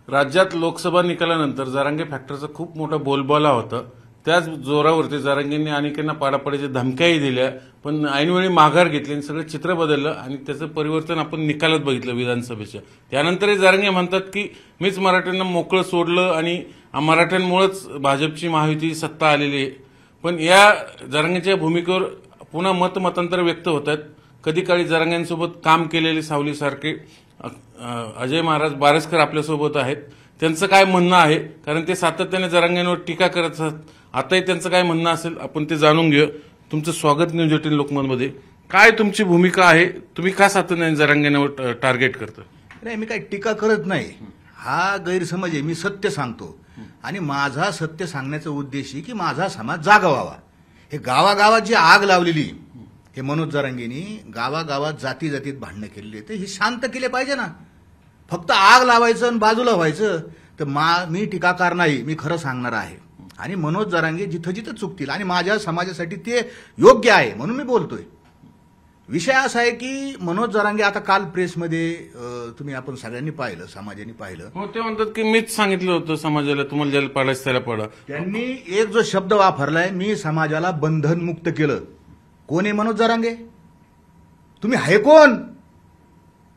राज्यात लोकसभा निकालानंतर जरांगे फॅक्टरचा खूप मोठा बोलबाला होता. त्याच जोरावरती जरांगेंनी अनेकांना पाडापाडीच्या धमक्याही दिल्या, पण ऐनवेळी माघार घेतली आणि सगळं चित्र बदललं आणि त्याचं परिवर्तन आपण निकालात बघितलं विधानसभेच्या. त्यानंतरही जरांगे म्हणतात की मीच मराठ्यांना मोकळं सोडलं आणि मराठ्यांमुळेच भाजपची महायुती सत्ता आलेली आहे. पण या जरांगेच्या भूमिकेवर पुन्हा मतमतांतर व्यक्त होत आहेत. कधी काळी जरांगेंसोबत काम केलेले सावलीसारखे अजय महाराज बारसकर आपल्यासोबत आहेत. त्यांचं काय म्हणणं आहे, कारण ते सातत्याने जरांगेंवर टीका करत असतात. आताही त्यांचं काय म्हणणं असेल आपण ते जाणून घेऊ. तुमचं स्वागत न्यूज 18 लोकमतमध्ये. काय तुमची भूमिका आहे? तुम्ही का सातत्याने जरांगेंवर टार्गेट करता? नाही, मी काही टीका करत नाही. हा गैरसमज आहे. मी सत्य सांगतो आणि माझा सत्य सांगण्याचा उद्देश आहे की माझा समाज जागा व्हावा. हे गावागावात जी आग लावलेली हे मनोज जरांगेंनी गावागावात जाती जातीत भांडणं केलेली तर ही शांत केले पाहिजे ना. फक्त आग लावायचं आणि बाजूला व्हायचं तर मी टीकाकार नाही, मी खरं सांगणार आहे. आणि मनोज जरांगे जिथं जिथं चुकतील आणि माझ्या समाजासाठी ते योग्य आहे म्हणून मी बोलतोय. विषय असा आहे की मनोज जरांगे आता काल प्रेसमध्ये तुम्ही आपण सगळ्यांनी पाहिलं, समाजाने पाहिलं. हो, ते म्हणतात की मीच सांगितलं होतं समाजाला तुम्हाला ज्याला पाडायचं त्याला पाडा. त्यांनी एक जो शब्द वापरलाय, मी समाजाला बंधनमुक्त केलं. कोण आहे मनोज जरांगे? तुम्ही आहे कोण?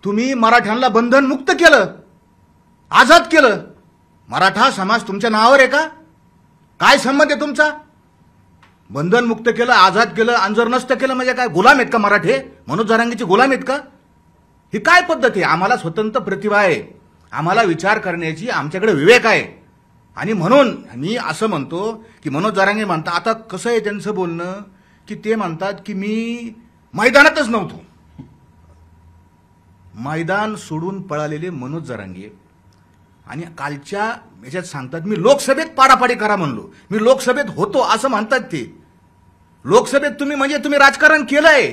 तुम्ही मराठ्यांना बंधनमुक्त केलं, आझाद केलं. मराठा समाज तुमच्या नावावर आहे का? काय संबंध आहे तुमचा? बंधनमुक्त केलं, आझाद केलं आणि जर नसतं केलं म्हणजे काय गुलाम आहेत का मराठे? मनोज जरांगेचे गुलाम आहेत का? ही काय पद्धत आहे? आम्हाला स्वतंत्र प्रतिभा आहे, आम्हाला विचार करण्याची आमच्याकडे विवेक आहे. आणि म्हणून मी असं म्हणतो की मनोज जरांगे म्हणतात, आता कसं आहे त्यांचं बोलणं की ते म्हणतात की मी मैदानातच नव्हतो. मैदान सोडून पळालेले मनोज जरांगे आणि कालच्या याच्यात सांगतात मी लोकसभेत पाडापाडी करा म्हणलो, मी लोकसभेत होतो असं म्हणतात ते. लोकसभेत तुम्ही राजकारण केलंय.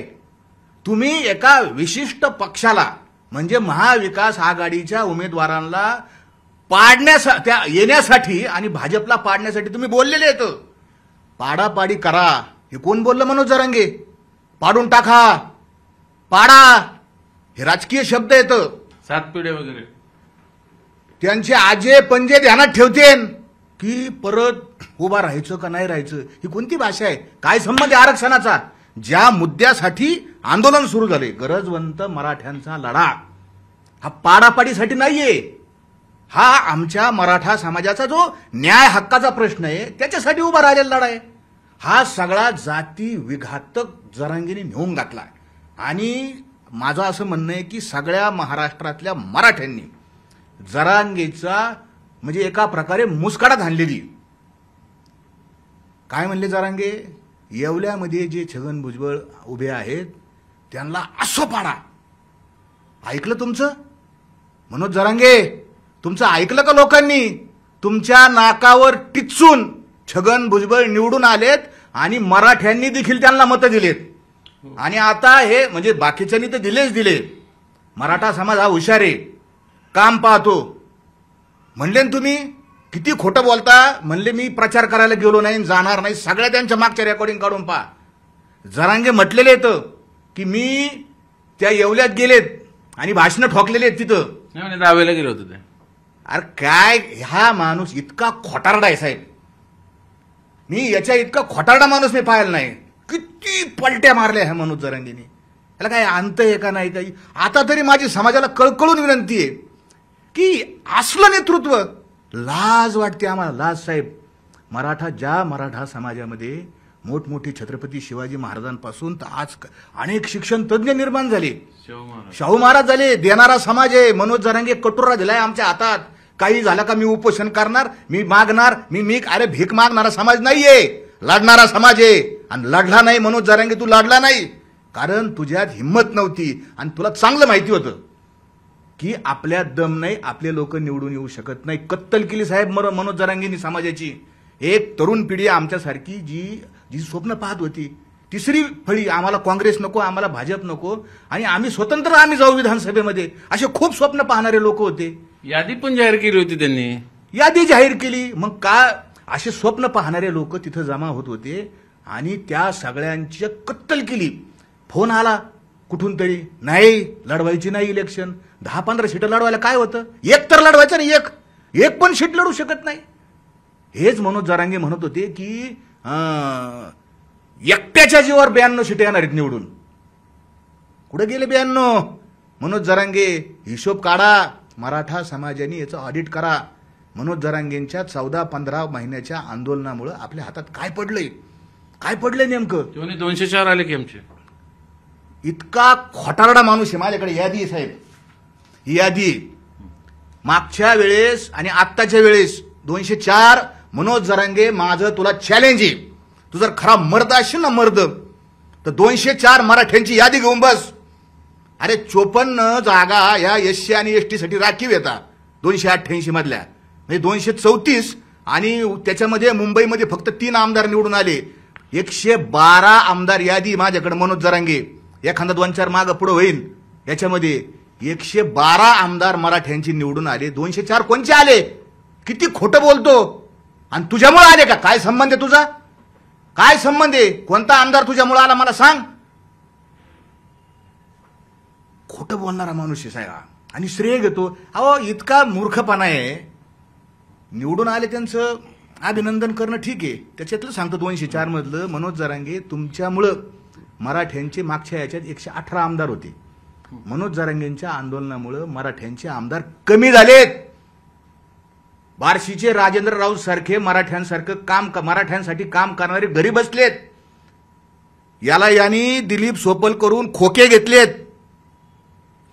तुम्ही एका विशिष्ट पक्षाला म्हणजे महाविकास आघाडीच्या उमेदवारांना त्या येण्यासाठी आणि भाजपला पाडण्यासाठी तुम्ही बोललेले आहेत. पाडापाडी करा हे कोण बोललं? मनोज जरांगे. पाडून टाका, पाडा हे राजकीय शब्द येतं. सात पिढ्या वगैरे त्यांचे आजे पंजे ध्यानात ठेवतेन की परत उभा राहायचं का नाही राहायचं. ही कोणती भाषा आहे? काय संबंध आहे आरक्षणाचा? ज्या मुद्द्यासाठी आंदोलन सुरू झाले, गरजवंत मराठ्यांचा लढा, हा पाडापाडीसाठी नाहीये. हा आमच्या मराठा समाजाचा जो न्याय हक्काचा प्रश्न आहे त्याच्यासाठी उभा राहिलेला लढा आहे. हा सगळा जाती विघातक जरांगेने नेऊन घातलाय. आणि माझं असं म्हणणं आहे की सगळ्या महाराष्ट्रातल्या मराठ्यांनी जरांगेचा म्हणजे एका प्रकारे मुस्काडात आणलेली. काय म्हणले जरांगे? येवल्यामध्ये जे छगन भुजबळ उभे आहेत त्यांना असं पाडा. ऐकलं तुमचं? मनोज जरांगे, तुमचं ऐकलं का लोकांनी? तुमच्या नाकावर टिचून छगन भुजबळ निवडून आलेत आणि मराठ्यांनी देखील त्यांना मतं दिलेत. आणि आता हे म्हणजे बाकीच्यांनी तर दिले. मराठा समाज हा हुशार आहे, काम पाहतो. म्हणले तुम्ही किती खोटं बोलता. म्हणले मी प्रचार करायला गेलो नाही, जाणार नाही. सगळ्या त्यांच्या मागच्या रेकॉर्डिंग काढून पहा. जरांगे म्हटलेले आहेत की मी त्या येवल्यात गेलेत आणि भाषणं ठोकलेले आहेत तिथं. दावेला गेलो होतो ते. अरे काय हा माणूस इतका खोटारडा आहे साहेब. मी याच्या इतका खोटारडा माणूस मी पाहिला नाही. किती पलट्या मारल्या ह्या मनोज जरांगेने. याला काय अंत आहे का नाही काही? आता तरी माझी समाजाला कळकळून विनंती आहे की असलं नेतृत्व, लाज वाटते आम्हाला, लाज साहेब. मराठा समाजामध्ये मोठमोठी छत्रपती शिवाजी महाराजांपासून तर आज अनेक शिक्षण तज्ज्ञ निर्माण झाले, शाहू महाराज झाले. देणारा समाज आहे. मनोज जरांगे कटोरा दिलाय आमच्या हातात. काही झालं का मी उपोषण करणार, मी मागणार, मी अरे भीक मागणारा समाज नाहीये, लढणारा समाज आहे. आणि लढला नाही मनोज जरांगे, तू लढला नाही कारण तुझ्यात हिंमत नव्हती. आणि तुला चांगलं माहिती होतं की आपल्यात दम नाही, आपले लोक निवडून येऊ शकत नाही. कत्तल केली साहेब मनोज जरांगेंनी समाजाची. एक तरुण पिढी आमच्यासारखी जी स्वप्न पाहत होती, तिसरी फळी, आम्हाला काँग्रेस नको, आम्हाला भाजप नको आणि आम्ही स्वतंत्र आम्ही जाऊ विधानसभेमध्ये, असे खूप स्वप्न पाहणारे लोक होते. यादी पण जाहीर केली होती त्यांनी. यादी जाहीर केली. मग का असे स्वप्न पाहणारे लोक तिथं जमा होत होते आणि त्या सगळ्यांची कत्तल केली. फोन आला कुठून तरी, नाही लढवायची नाही इलेक्शन, 10-15 सीटं लढवायला काय होतं, एक तर लढवायचं नाही. एक एक पण सीट लढू शकत नाही. हेच मनोज जरांगे म्हणत होते की एकट्याच्या जीवावर 92 सीट येणार आहेत निवडून. कुठे गेले 92? मनोज जरांगे हिशोब काढा. मराठा समाजाने याचं ऑडिट करा. मनोज जरांगेंच्या 14-15 महिन्याच्या आंदोलनामुळे आपल्या हातात काय पडलंय, काय पडलंय नेमकं? तेव्हा 204 आले की आमचे. इतका खोटारडा माणूस आहे. माझ्याकडे यादी आहे साहेब, ही यादी मागच्या वेळेस आणि आत्ताच्या वेळेस 204. मनोज जरांगे माझं तुला चॅलेंज आहे, तू जर खरा मर्द असशील ना मर्द तर 204 मराठ्यांची यादी घेऊन बस. अरे 54 जागा या SC आणि ST साठी राखीव येतात 288 मधल्या, म्हणजे 234. आणि त्याच्यामध्ये मुंबईमध्ये फक्त 3 आमदार निवडून आले. 112 आमदार यादी माझ्याकडे मनोज जरांगे. एखादा 2-4 मागं पुढं होईल. याच्यामध्ये 112 आमदार मराठ्यांची निवडून आले. 204 कोणचे आले? किती खोटं बोलतो. आणि तुझ्यामुळे आले का? काय संबंध आहे तुझा? काय संबंध आहे? कोणता आमदार तुझ्यामुळे आला मला सांग. खोटं बोलणारा माणूस आहे साहेब. आणि श्रेय घेतो. अहो इतका मूर्खपणा आहे. निवडून आले त्यांचं अभिनंदन करणं ठीक आहे. त्याच्यातलं सांगतो 204 मधलं मनोज जरांगे तुमच्यामुळं मराठ्यांचे मागच्या याच्यात 118 आमदार होते. मनोज जरांगेंच्या आंदोलनामुळे मराठ्यांचे आमदार कमी झालेत. बार्शीचे राजेंद्र राऊत सारखे मराठ्यांसाठी काम करणारे घरी बसलेत. याला यांनी दिलीप सोपल करून खोके घेतलेत.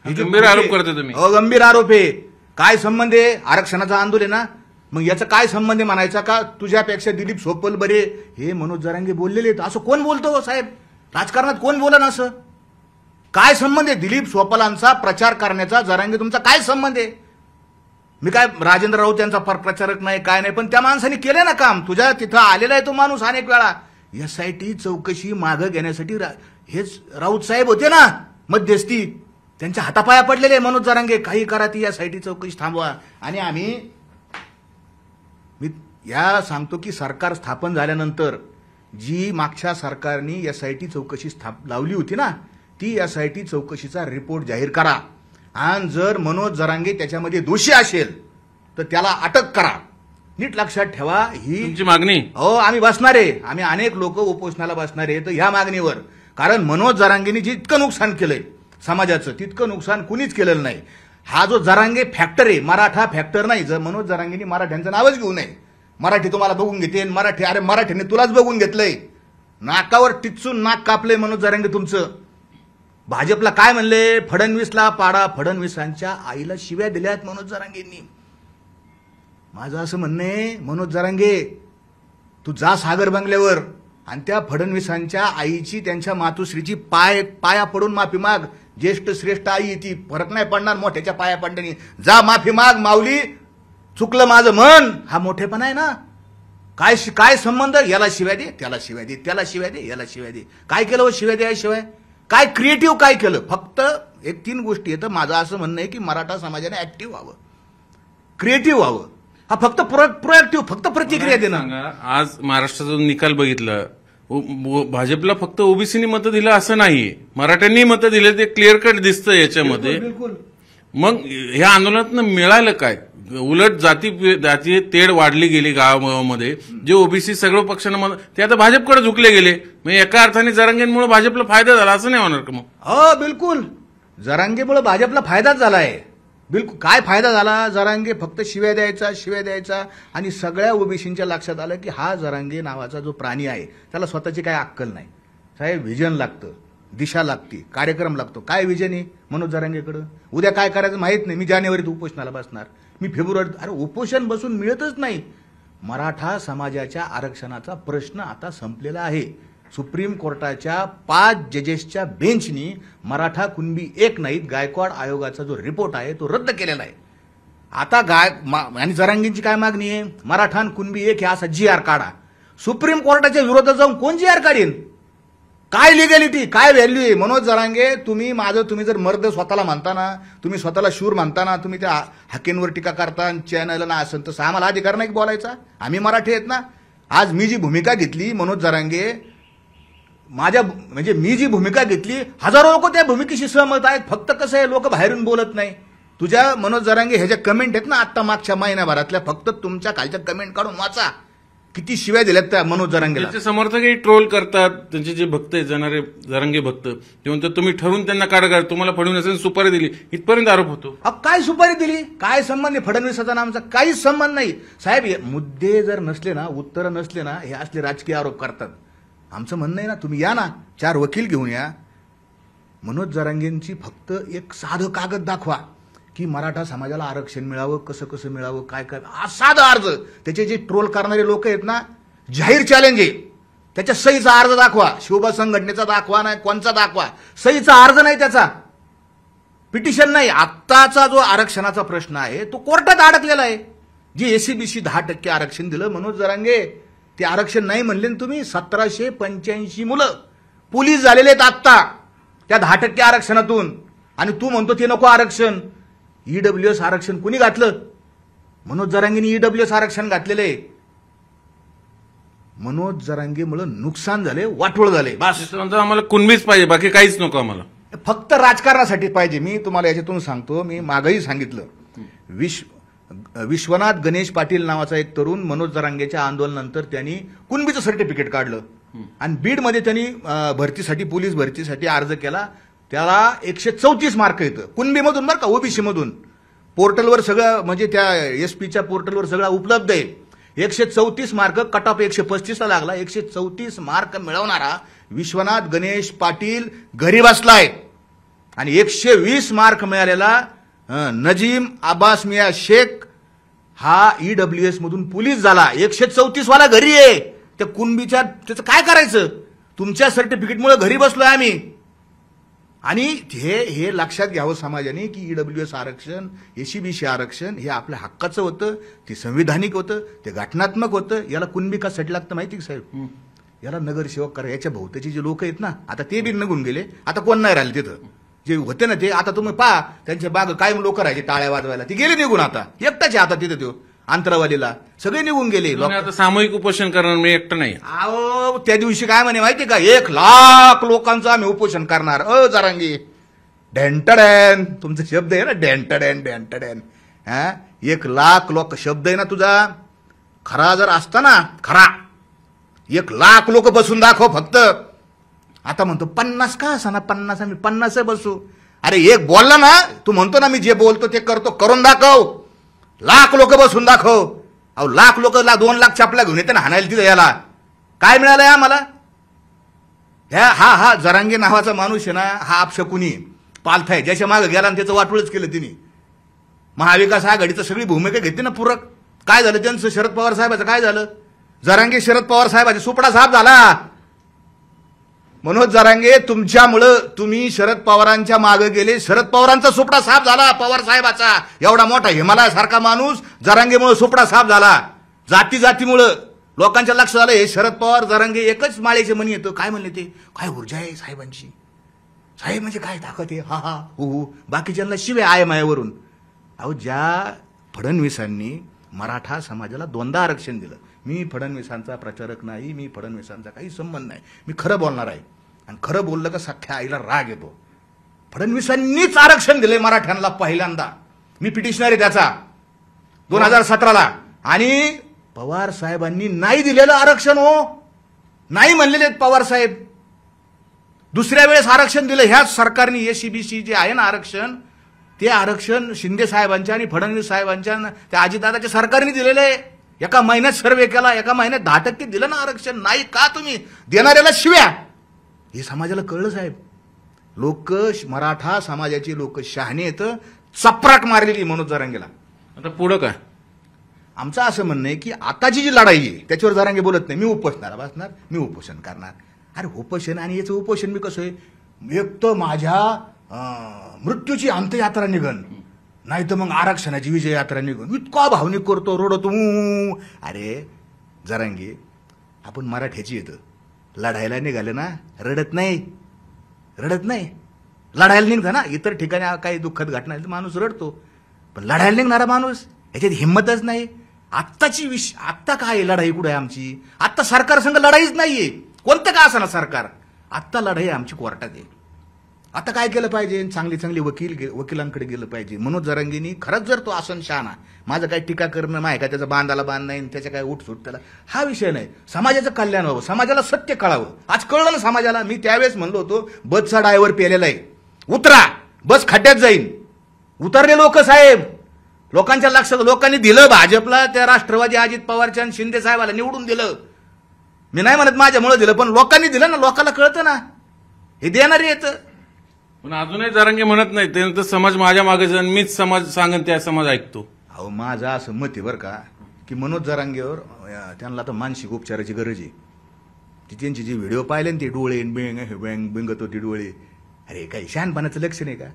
गंभीर आरोप करते तुम्ही. गंभीर आरोप आहे. काय संबंध आहे? आरक्षणाचा आंदोलन आहे ना, मग याचा काय संबंध आहे म्हणायचा का? तुझ्यापेक्षा दिलीप सोपल बरे हे मनोज जरांगे बोललेले आहेत. असं कोण बोलतो साहेब? राजकारणात कोण बोलन असं? काय संबंध आहे दिलीप सोपलांचा प्रचार करण्याचा जरांगे तुमचा काय संबंध आहे? मी काय राजेंद्र राऊत यांचा प्रचारक नाही काय नाही, पण त्या माणसाने केलं ना काम. तुझ्या तिथं आलेला आहे तो माणूस अनेक वेळा. SIT चौकशी मागं घेण्यासाठी हेच राऊत साहेब होते ना मध्यस्थी. त्यांच्या हातापाया पडलेले मनोज जरांगे. काही करा ती SIT चौकशी थांबवा. आणि मी या सांगतो की सरकार स्थापन झाल्यानंतर जी मागच्या सरकारने SIT चौकशी लावली होती ना, ती SIT चौकशीचा रिपोर्ट जाहीर करा. आणि जर मनोज जरांगे त्याच्यामध्ये दोषी असेल तर त्याला अटक करा. नीट लक्षात ठेवा. ही तुमची मागणी. हो, आम्ही बसणार आहे. आम्ही अनेक लोक उपोषणाला बसणार आहे तर ह्या मागणीवर. कारण मनोज जरांगेंनी जितकं नुकसान केलंय समाजाचं तितकं नुकसान कुणीच केलेलं नाही. हा जो जरांगे फॅक्टर आहे, मराठा फॅक्टर नाही. जर मनोज जरांगेंनी मराठ्यांचं नावच घेऊ नये. मराठी तुम्हाला बघून घेते. अरे मराठ्यांनी तुलाच बघून घेतलंय. नाकावर टिचून नाक कापलंय मनोज जरांगे तुमचं. भाजपला काय म्हणले? फडणवीसला पाडा. फडणवीसांच्या आईला शिव्या दिल्यात मनोज जरांगेंनी. माझं असं म्हणणं आहे मनोज जरांगे, तू जा सागर बंगल्यावर आणि त्या फडणवीसांच्या आईची त्यांच्या मातुश्रीची पाया पडून माफी माग. ज्येष्ठ श्रेष्ठ आई येते, फरक नाही पडणार मोठ्याच्या पाया पडण्याने. जा माफी माग. माऊली चुकलं माझं मन. हा मोठेपणा आहे ना. काय संबंध? याला शिव्या दे, त्याला शिव्या दे, त्याला शिव्या दे, याला शिव्या दे. काय केलं शिव्या द्याशिवाय? काय क्रिएटिव्ह काय केलं? फक्त 3 गोष्टी येतं. माझं असं म्हणणं आहे की मराठा समाजाने ऍक्टिव्ह व्हावं, क्रिएटिव्ह व्हावं. हा फक्त प्रोएक्टिव्ह, फक्त प्रतिक्रिया देणं. आज महाराष्ट्राचा निकाल बघितला, भाजपला फक्त ओबीसीनी मतं दिलं असं नाहीये, मराठ्यांनी मतं दिले. ते क्लिअर कट दिसतं याच्यामध्ये. मग ह्या आंदोलनात मिळालं काय? उलट जाती तेढ वाढली गेली गावामध्ये. जे ओबीसी सगळं पक्षांना ते आता भाजपकडे झुकले गेले. म्हणजे एका अर्थाने जरांगेंमुळे भाजपला फायदा झाला असं नाही होणार का? मग हो बिलकुल, जरांगेमुळे भाजपला फायदाच झालाय. बिलकुल. काय फायदा झाला? जरांगे फक्त शिव्या द्यायचा आणि सगळ्या ओबीसींच्या लक्षात आलं की हा जरांगे नावाचा जो प्राणी आहे त्याला स्वतःची काय अक्कल नाही. साहेब व्हिजन लागतं, दिशा लागते, कार्यक्रम लागतो. काय व्हिजन आहे मनोज जरांगेकडं? उद्या काय करायचं माहित नाही. मी जानेवारीत उपोषणाला बसणार, मी फेब्रुवारीत. अरे उपोषण बसून मिळतच नाही. मराठा समाजाच्या आरक्षणाचा प्रश्न आता संपलेला आहे. सुप्रीम कोर्टाच्या 5 जजेसच्या बेंचनी मराठा कुणबी एक नाहीत गायकवाड आयोगाचा जो रिपोर्ट आहे तो रद्द केलेला आहे. आता आणि जरांगेंची काय मागणी आहे? मराठा कुणबी एक असा GR काढा. सुप्रीम कोर्टाच्या विरोधात जाऊन कोण GR काढेल? काय लिगॅलिटी, काय व्हॅल्यू आहे? मनोज जरांगे, तुम्ही जर मर्द स्वतःला म्हणताना, तुम्ही स्वतःला शूर म्हणताना, तुम्ही त्या हकींवर टीका करता चॅनल ना असं, तसं आम्हाला अधिकार नाही बोलायचा. आम्ही मराठी आहेत ना. आज मी जी भूमिका घेतली मनोज जरांगे, मी जी भूमिका घेतली, हजारो लोक त्या भूमिकेशी सहमत आहेत. फक्त कसं आहे, लोक बाहेरून बोलत नाही. तुझ्या मनोज जरांगे ह्याच्या कमेंट आहेत ना आत्ता मागच्या महिन्याभरातल्या, फक्त तुमच्या खालच्या कमेंट काढून वाचा किती शिव्या दिल्यात त्या मनोज जरांगेला. त्याचे समर्थकही ट्रोल करतात. त्यांचे जे भक्त आहेत जाणारे जरांगे भक्त, ते म्हणतात तुम्ही ठरवून त्यांना काढा, तुम्हाला फडणवीसांनी सुपारी दिली, इथपर्यंत आरोप होतो. काय सुपारी दिली, काय संबंध आहे फडणवीसाचा नामचा, काहीच संबंध नाही साहेब. मुद्दे जर नसले ना, उत्तर नसले ना, हे असले राजकीय आरोप करतात. आमचं म्हणणं आहे ना, तुम्ही या ना, 4 वकील घेऊन या. मनोज जरांगेंची फक्त एक साधं कागद दाखवा की मराठा समाजाला आरक्षण मिळावं, कसं कसं मिळावं, काय काय, साधा अर्ज. त्याचे जे ट्रोल करणारे लोक आहेत ना, जाहीर चॅलेंज आहे, त्याच्या सहीचा अर्ज दाखवा. शिवबा संघटनेचा दाखवा, नाही कोणचा दाखवा, सहीचा अर्ज नाही, त्याचा पिटिशन नाही. आत्ताचा जो आरक्षणाचा प्रश्न आहे तो कोर्टात अडकलेला आहे. जी एसीबीसी 10% आरक्षण दिलं मनोज जरांगे, ते आरक्षण नाही म्हणले ना तुम्ही. 1785 मुलं पोलीस झालेले आहेत आत्ता त्या 10% आरक्षणातून, आणि तू म्हणतो ते नको आरक्षण. ईडब्ल्यूएस आरक्षण कुणी घातलं? मनोज जरांगेंनी ईडब्ल्यूएस आरक्षण घातलेले. मनोज जरांगेमुळे नुकसान झाले, वाटोळ झाले. बस आम्हाला कुणबीच पाहिजे, बाकी काहीच नको आम्हाला. फक्त राजकारणासाठी पाहिजे. मी तुम्हाला याच्यातून सांगतो, मी मागही सांगितलं, विश्वनाथ गणेश पाटील नावाचा एक तरुण मनोज जरांगेच्या आंदोलनानंतर त्यांनी कुणबीचं सर्टिफिकेट काढलं आणि बीडमध्ये त्यांनी भरतीसाठी, पोलीस भरतीसाठी अर्ज केला. त्याला 134 मार्क येतं कुणबीमधून, बरं का, ओबीसी मधून. पोर्टलवर सगळं, म्हणजे त्या एसपीच्या पोर्टलवर सगळं उपलब्ध आहे. 134 मार्क, कट ऑफ 135 ला लागला. 134 मार्क मिळवणारा विश्वनाथ गणेश पाटील घरी बसलाय. आणि 120 मार्क मिळालेला नजीम अब्बास मिया शेख हा ईडब्ल्यूएस मधून पोलीस झाला. 134 वाला घरी आहे. त्या कुणबीच्या त्याचं काय करायचं? तुमच्या सर्टिफिकेटमुळे घरी बसलोय आम्ही. आणि हे लक्षात घ्यावं समाजाने की ईडब्ल्यूएस आरक्षण, एसीबीसी आरक्षण हे आपल्या हक्काचं होतं, ते संविधानिक होतं, ते घटनात्मक होतं. याला कुणबी कशासाठी लागतं माहिती का साहेब? याला नगरसेवक करा. याच्या भोवतीचे जे लोक आहेत ना, आता ते बी निघून गेले, आता कोण नाही राहिले तिथं. जे होते ना ते, आता तुम्ही पहा त्यांच्या बाग कायम लोक राहायचे टाळ्या वाजवायला, ते गेले निघून. आता एकटाच आहे आता तिथं तो अंतरावालीला, सगळे निघून गेले. आता सामूहिक उपोषण करणार, मी एकटं नाही. अहो त्या दिवशी काय म्हणे माहिती का, 1 लाख लोकांचं आम्ही उपोषण करणार. जरांगे ढेंटडॅन, तुमचा शब्द आहे ना, ढेंटडॅन. 1 लाख लोक शब्द आहे ना तुझा, खरा जर असता ना, खरा 1 लाख लोक बसून दाखव फक्त. आता म्हणतो 50 का असा ना, 50 आम्ही 50 बसू. अरे एक बोलला ना, तू म्हणतो ना मी जे बोलतो ते करतो, करून दाखव. लाख लोक बसून दाखव. अहो लाख लोक 2 लाख चपला घेऊन येते ना हाणायला तिथं. याला काय मिळालंय आम्हाला? हा जरांगे नावाचा माणूस आहे ना, हा अपशकुनी पालथा आहे. ज्याच्या मागे गेला आणि त्याचं वाटोळच केलं तिने. महाविकास आघाडीचं सगळी भूमिका घेते ना पूरक. काय झालं त्यांचं? शरद पवार साहेबाचं काय झालं? जरांगे शरद पवार साहेबाचे सुपडा साहेब झाला. मनोज जरांगे तुमच्यामुळं, तुम्ही शरद पवारांच्या मागे गेले, शरद पवारांचा सुपडा साफ झाला पवार साहेबाचा. एवढा मोठा हिमालय सारखा माणूस जरांगेमुळे सुपडा साफ झाला. जातीमुळं लोकांच्या लक्षात आलं हे शरद पवार जरांगे एकच माळेचे मनी येतं. काय म्हणले ते? काय ऊर्जा आहे साहेबांची, साहेब म्हणजे काय ताकद आहे, हा हा हो. बाकीच्यांना शिव्या आहे मायावरून. अहो ज्या फडणवीसांनी मराठा समाजाला 2दा आरक्षण दिलं, मी फडणवीसांचा प्रचारक नाही, मी फडणवीसांचा काही संबंध नाही, मी खरं बोलणार आहे. आणि खरं बोललं का सख्या आईला राग येतो. फडणवीसांनीच आरक्षण दिलंय मराठ्यांना पहिल्यांदा. मी पिटिशनर आहे त्याचा 2017ला. आणि पवार साहेबांनी नाही दिलेलं आरक्षण, हो नाही म्हणलेले पवार साहेब. दुसऱ्या वेळेस आरक्षण दिलं ह्याच सरकारने. एसीबीसी जे आहे ना आरक्षण, ते आरक्षण शिंदे साहेबांच्या आणि फडणवीस साहेबांच्या, त्या अजितदादाच्या सरकारने दिलेलं आहे. एका महिन्यात सर्वे केला, एका महिन्यात 10% दिलं ना आरक्षण. नाही का तुम्ही देणाऱ्याला शिव्या? हे समाजाला कळलं साहेब. लोक, मराठा समाजाची लोक शहाणे येतं, चपराक मारलेली मनोज जरांगेला. आता पुढं काय? आमचं असं म्हणणं आहे की आताची जी लढाई आहे त्याच्यावर जरांगे बोलत नाही. मी उपोषणाला बसणार, मी उपोषण करणार. अरे उपोषण आणि याचं उपोषण मी कसं आहे, एक तर माझ्या मृत्यूची अंत्ययात्रा निघन, नाही तर मग आरक्षणाची विजय यात्रा निघून. इतका भावनिक करतो, रडतो. अरे जरांगे, आपण मराठ्याची येतं, लढायला निघाले ना, रडत नाही. लढायला निघता ना, इतर ठिकाणी काही दुःखद घटना तर माणूस रडतो, पण लढायला निघणारा माणूस याच्यात हिंमतच नाही. आत्ता काय लढाई कुठे आहे आमची? आत्ता सरकार संग लढाईच नाहीये, कोणतं का असं ना सरकार. आत्ता लढाई आमची कोर्टात आहे. आता काय केलं पाहिजे? चांगली चांगली वकिलांकडे गेलं पाहिजे. मनोज जरांगेंनी खरंच जर तो आसन शहाणा, माझं काही टीका करणं नाही का, त्याचा बांधाला बांध नाही, त्याच्या काय उठसूट त्याला, हा विषय नाही. समाजाचं कल्याण व्हावं, समाजाला सत्य कळावं. आज कळलं ना समाजाला. मी त्यावेळेस म्हणलो होतो बसचा ड्रायव्हर पेलेला आहे, उतरा, बस खड्ड्यात जाईल. उतरले लोक साहेब, लोकांच्या लक्षात, लोकांनी दिलं भाजपला, त्या राष्ट्रवादी अजित पवारच्या आणि शिंदे साहेबाला निवडून दिलं. मी नाही म्हणत माझ्यामुळे दिलं, पण लोकांनी दिलं ना, लोकांना कळतं ना, हे देणारी येतं. पण अजूनही जरांगे म्हणत नाही, त्यानंतर समाज माझ्या मागे जाऊन मीच समाज सांगन त्या समाज ऐकतो. अहो माझं असं मत आहे बरं का, की मनोज जरांगेवर त्यांना आता मानसिक उपचाराची गरज आहे. ती त्यांची जी व्हिडिओ पाहिले ना, ते डोळे बिंगत होते डोळे, अरे काही शहाणपणाचं लक्ष नाही का?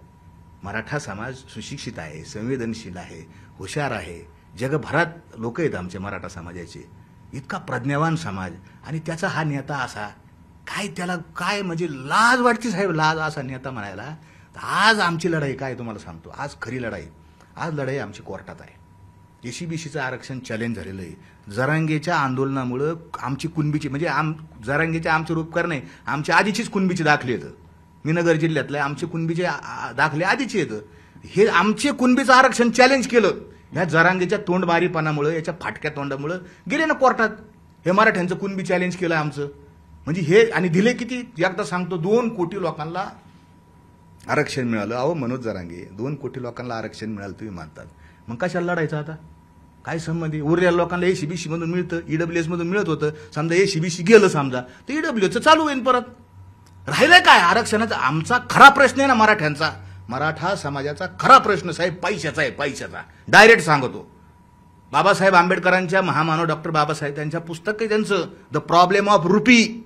मराठा समाज सुशिक्षित आहे, संवेदनशील आहे, हुशार आहे. जगभरात लोक आहेत आमचे मराठा समाजाचे, इतका प्रज्ञावान समाज, आणि त्याचा हा नेता असा काय, त्याला काय म्हणजे लाज वाटते साहेब, लाज असा नेता म्हणायला. आज आमची लढाई काय तुम्हाला सांगतो, आज खरी लढाई, आज लढाई आमची कोर्टात आहे. एसीबीसीचं आरक्षण चॅलेंज झालेलं आहे. जरांगेच्या आंदोलनामुळं आमची कुणबीची म्हणजे जरांगेच्या आमचे उपकार नाही, आमच्या आधीचीच कुणबीची दाखले येतं. मी नगर जिल्ह्यातलं, आमचे कुणबीचे दाखले आधीचे येतं. हे आमचे कुणबीचं आरक्षण चॅलेंज केलं, ह्या जरांगेच्या तोंडमारीपणामुळं, याच्या फाटक्या तोंडामुळं गेले ना कोर्टात. हे मराठ्यांचं कुणबी चॅलेंज केलं आमचं, म्हणजे हे, आणि दिले किती, एकदा सांगतो 2 कोटी लोकांना आरक्षण मिळालं. अहो मनोज जरांगे, 2 कोटी लोकांना आरक्षण मिळालं तुम्ही म्हणतात, मग कशाला लढायचं आता? काय संबंधी? उरलेल्या लोकांना एसीबीसी मधून मिळतं, ईडब्ल्यूएस मधून मिळत होतं. समजा एसीबीसी गेलं समजा, तर ईडब्ल्यूएसचं चालू होईल परत. राहिलंय काय आरक्षणाचा? आमचा खरा प्रश्न आहे ना मराठ्यांचा, मराठा समाजाचा खरा प्रश्न साहेब पैशाचा आहे, पैशाचा. डायरेक्ट सांगतो. बाबासाहेब आंबेडकरांच्या महामानव डॉक्टर बाबासाहेब त्यांच्या पुस्तक आहे त्यांचं, द प्रॉब्लेम ऑफ रुपी.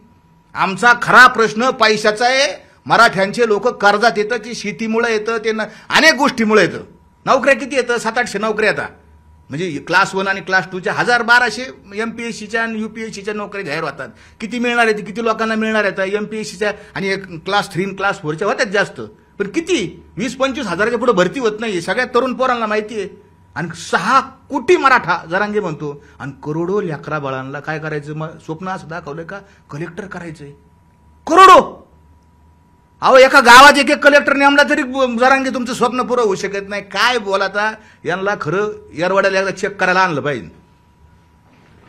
आमचा खरा प्रश्न पैशाचा आहे. मराठ्यांचे लोक कर्जात येतं, की शेतीमुळे येतं, ते अनेक गोष्टीमुळे येतं. नोकऱ्या किती येतं? 700-800 नोकऱ्या येतात. म्हणजे क्लास 1 आणि क्लास 2च्या 1000-1200 एमपीएससीच्या आणि युपीएससीच्या नोकऱ्या जाहीर होतात. किती मिळणार आहेत? किती लोकांना मिळणार आहेत? एमपीएससीच्या आणि क्लास 3 आणि क्लास 4च्या होत्यात जास्त, पण किती? 20-25 हजाराच्या पुढे भरती होत नाही, सगळ्या तरुण पोरांना माहिती आहे. आणि 6 कोटी मराठा जरांगे म्हणतो, आणि करोडो लेकरा बाळांना काय करायचं? मग स्वप्न असं दाखवलंय का कलेक्टर करायचंय? करोडो. अहो एका गावात एक कलेक्टर नेमला तरी जरांगे तुमचं स्वप्न पुरं होऊ शकत नाही. काय बोलाता? यांना खरं येरवाड्याला एकदा चेक करायला आणलं पाहिजे.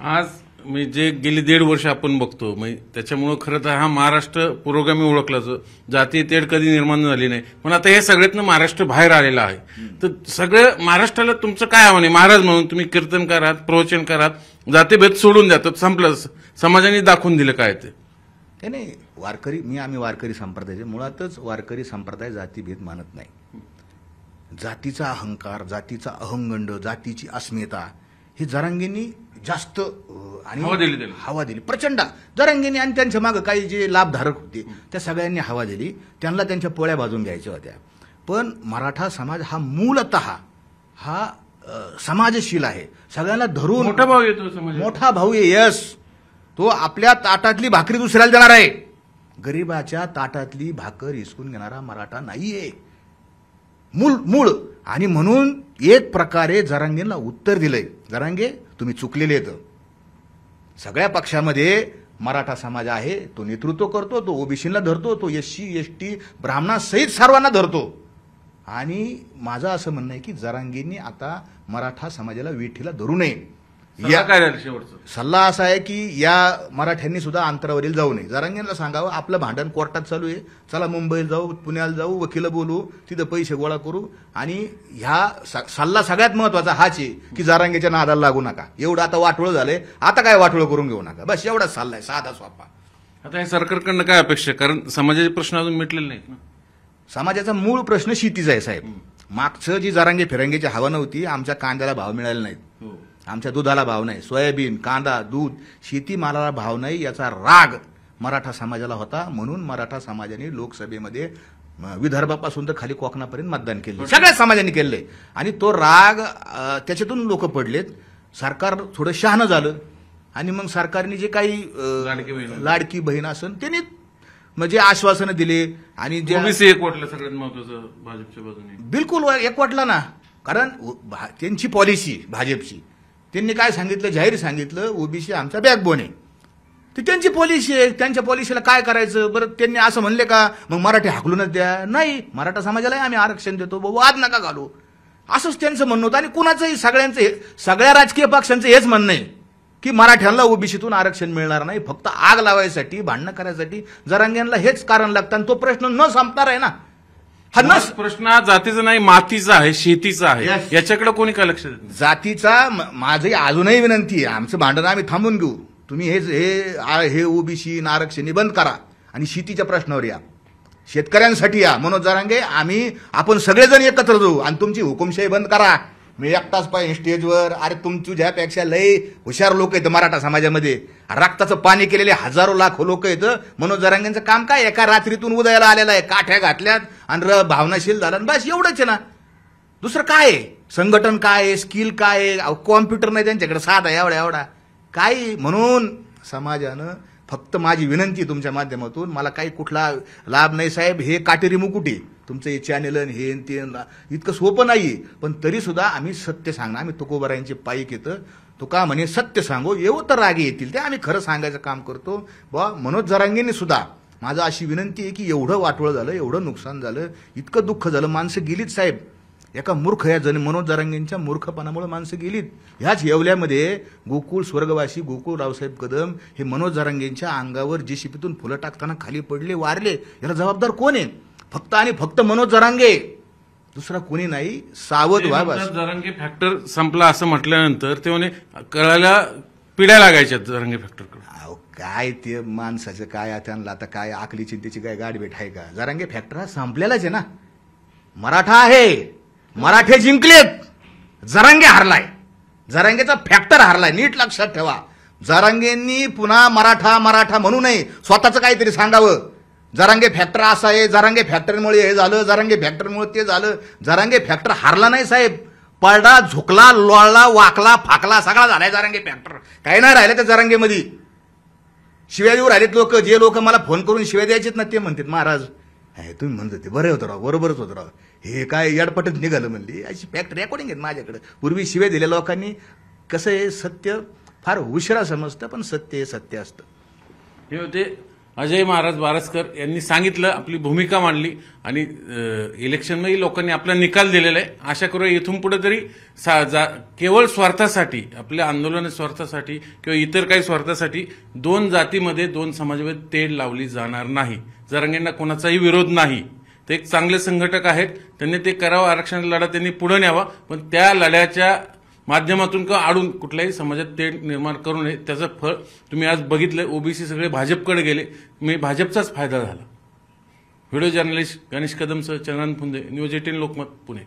आज मी जे गेली 1.5 वर्ष आपण बघतो, त्याच्यामुळं खरं तर हा महाराष्ट्र पुरोगामी ओळखला जातो. जातीय तेढ कधी निर्माण झाली नाही, पण आता हे सगळ्यातनं महाराष्ट्र बाहेर आलेला आहे. तर सगळं महाराष्ट्राला तुमचं काय आव्हान आहे? महाराज म्हणून तुम्ही कीर्तनकार आहात, प्रवचनकार आहात, जातीभेद सोडून जातात, संपलं. समाजाने दाखवून दिलं काय ते नाही. वारकरी, आम्ही वारकरी संप्रदायाचे, मुळातच वारकरी संप्रदाय जातीभेद मानत नाही. जातीचा अहंकार, जातीचा अहंगंड, जातीची अस्मिता हे जरांगेंनी जास्त आणि हवा दिली प्रचंड. जरांगेंनी आणि त्यांच्या मागे काही जे लाभधारक होते त्या सगळ्यांनी हवा दिली. त्यांना त्यांच्या पोळ्या बाजून घ्यायच्या होत्या. पण मराठा समाज हा मूलतः हा समाजशील आहे, सगळ्यांना धरून मोठा भाऊ येतो समाज, मोठा भाऊ आहे. यस, तो आपल्या ताटातली भाकरी दुसऱ्याला देणार आहे. गरीबाच्या ताटातली भाकर हिसकून घेणारा मराठा नाहीये. मूळ. आणि म्हणून एक प्रकारे जरांगेंना उत्तर दिलंय, जरांगे तुम्ही चुकलेले आहेत. सगळ्या पक्षामध्ये मराठा समाज आहे, तो नेतृत्व करतो, तो ओबीसीला धरतो, तो SC ST ब्राह्मणासहित सर्वांना धरतो. आणि माझं असं म्हणणं आहे की जरांगेंनी आता मराठा समाजाला वेठीला धरू नये. सल्ला असा आहे की या मराठ्यांनी सुद्धा अंतरावरील जाऊ नये. जरांगेंना सांगावं आपलं भांडण कोर्टात चालू आहे, चला मुंबईला जाऊ, पुण्याला जाऊ, वकील बोलू, तिथं पैसे गोळा करू. आणि ह्या सल्ला सगळ्यात महत्वाचा हाच आहे की जरांगेच्या नादाला लागू नका. एवढं आता वाटोळं झालंय, आता काय वाटोळं करून घेऊ नका, बस एवढाच सल्ला आहे, साधा सोपा. आता हे सरकारकडनं काय अपेक्षा? कारण समाजाचे प्रश्न अजून मिटलेले नाहीत ना. समाजाचा मूळ प्रश्न शेतीचा आहे साहेब. मागचं जी जरांगे फिरंगेची हवा नव्हती, आमच्या कांद्याला भाव मिळाले नाहीत, आमच्या दुधाला भाव नाही, सोयाबीन, कांदा, दूध, शेतीमालाला भाव नाही, याचा राग मराठा समाजाला होता. म्हणून मराठा समाजाने लोकसभेमध्ये विदर्भापासून तर खाली कोकणापर्यंत मतदान केलं, सगळ्या समाजाने केलंय. आणि तो राग त्याच्यातून लोक पडलेत. सरकार थोडं शहाणं झालं आणि मग सरकारने जे काही लाडकी बहीण असेल त्यांनी म्हणजे आश्वासनं दिले. आणि जे एकवटलं सगळ्यात महत्वाचं भाजपच्या बाजूने, बिलकुल एकवटला ना. कारण त्यांची पॉलिसी भाजपची, त्यांनी काय सांगितलं, जाहीर सांगितलं, ओबीसी आमचा बॅकबोन आहे. ती त्यांची पॉलिसी आहे. त्यांच्या पॉलिसीला काय करायचं बरं. त्यांनी असं म्हणले का मग मराठी हाकलूनच द्या. नाही, मराठा समाजालाही आम्ही आरक्षण देतो, वाद नका घालू, असंच त्यांचं म्हणणं होतं. आणि कुणाचंही सगळ्या राजकीय पक्षांचं हेच म्हणणं आहे की मराठ्यांना ओबीसीतून आरक्षण मिळणार नाही. फक्त आग लावायसाठी, भांडणं करायसाठी जरांगेंना हेच कारण लागतं. आणि तो प्रश्न न संपणार आहे ना. हा न प्रश्न हा जातीचा नाही, मातीचा आहे, शेतीचा आहे. Yes. याच्याकडे कोणी काय लक्ष देत नाही. जातीचा माझी अजूनही विनंती आहे, आमचं भांडण आम्ही थांबून घेऊ. तुम्ही हे ओबीसी आरक्षण बंद करा आणि शेतीच्या प्रश्नावर या, शेतकऱ्यांसाठी या. मनोज जरांगे, आपण सगळेजण एकत्र जाऊ आणि तुमची हुकुमशाही बंद करा. मी एकटाच पाहिजे स्टेजवर. अरे तुझ्यापेक्षा लय हुशार लोक आहेत मराठा समाजामध्ये. रक्ताचं पाणी केलेले हजारो लाखो लोक आहेत. मनोज जरांगेंचं काम काय, एका रात्रीतून उदयाला आलेलं आहे. काठ्या घातल्यात आणि भावनाशील झालं, बस एवढंच आहे ना. दुसरं काय आहे? संघटन काय आहे, स्किल काय आहे? कॉम्प्युटर नाही त्यांच्याकडे, साधा एवढा काय. म्हणून समाजानं फक्त माझी विनंती तुमच्या माध्यमातून, मला काही कुठला लाभ नाही साहेब. हे काटेरी मुकुटे तुमचं हे चॅनल हे ते इतकं सोपं नाही. पण तरी सुद्धा आम्ही सत्य सांगणार. आम्ही तुकोबारायांचे पायीक येतं. तुका म्हणे सत्य सांगो येऊ तर रागे येतील. ते आम्ही खरं सांगायचं काम करतो. बा मनोज जरांगेंनी सुद्धा माझं अशी विनंती आहे की एवढं वाटोळं झालं, एवढं नुकसान झालं, इतकं दुःख झालं, माणसं गेलीत साहेब. एका मूर्ख या मनोज जरांगेंच्या मूर्खपणामुळे माणसं गेलीत. ह्याच येवल्यामध्ये गोकुळ स्वर्गवासी गोकुळ रावसाहेब कदम हे मनोज जरांगेंच्या अंगावर जेसीपीतून फुलं टाकताना खाली पडले, वारले. याला जबाबदार कोण आहे? फक्त आणि फक्त मनोज जरांगे, दुसरा कोणी नाही. सावध व्हा बस. जरांगे फॅक्टर संपला असं म्हटल्यानंतर ते म्हणे कळायला पिढ्या लागायच्या जरांगे फॅक्टरकडे. अहो काय ते माणसाचं काय, त्यांना आता काय आकली चिंतेची काय गाठ भेट आहे का? जरांगे फॅक्टर हा संपलेलाच आहे ना. मराठा आहे, मराठे जिंकलेत, जरांगे हारलाय. जरांगेचा फॅक्टर हारलाय, नीट लक्षात ठेवा. जरांगेंनी पुन्हा मराठा म्हणू नये, स्वतःचं काहीतरी सांगावं. जरांगे फॅक्टर असा आहे, जरांगे फॅक्टरमुळे हे झालं, जरांगे फॅक्टरमुळे ते झालं. जरांगे फॅक्टर हारला नाही साहेब. पडला, झुकला, लोळला, वाकला, फाकला, सगळा झालाय जरांगे फॅक्टर. काही नाही राहिलं त्या जरांगेमध्ये. शिव्या देऊ राहिलेत लोक. जे लोक मला फोन करून शिव्या द्यायचेत ना ते म्हणतात महाराज तुम्ही म्हणत होते बरं होतं राव, बरोबरच होतं राव, हे काय येडपटच निघालं म्हणली. अशी फॅक्ट रेकॉर्डिंग आहेत माझ्याकडे. पूर्वी शिव्या दिलेल्या लोकांनी. कसं आहे, सत्य फार उशिरा समजतं, पण सत्य हे सत्य असतं. हे होते अजय महाराज बारसकर. यांनी सांगितलं, आपली भूमिका मांडली आणि इलेक्शनमध्ये लोकांनी आपला निकाल दिलेला आहे. आशा करूया इथून पुढे तरी केवळ स्वार्थासाठी, आपल्या आंदोलन स्वार्थासाठी किंवा इतर काही स्वार्थासाठी दोन जातीमध्ये, दोन समाजामध्ये तेढ लावली जाणार नाही. जरांगेंना कोणाचाही विरोध नाही. ते एक चांगले संघटक आहेत. त्यांनी ते करावं, आरक्षणाचा लढा त्यांनी पुढे न्यावा. पण त्या लढ्याच्या माध्यमातून किंवा आडून कुठल्याही समाजात तेढ निर्माण करू नये. त्याचं फळ तुम्ही आज बघितलं. ओबीसी सगळे भाजपकडे गेले. भाजपचाच फायदा झाला. व्हिडिओ जर्नलिस्ट गणेश कदमसह चंद्रकांत फुंदे, न्यूज 18 लोकमत, पुणे.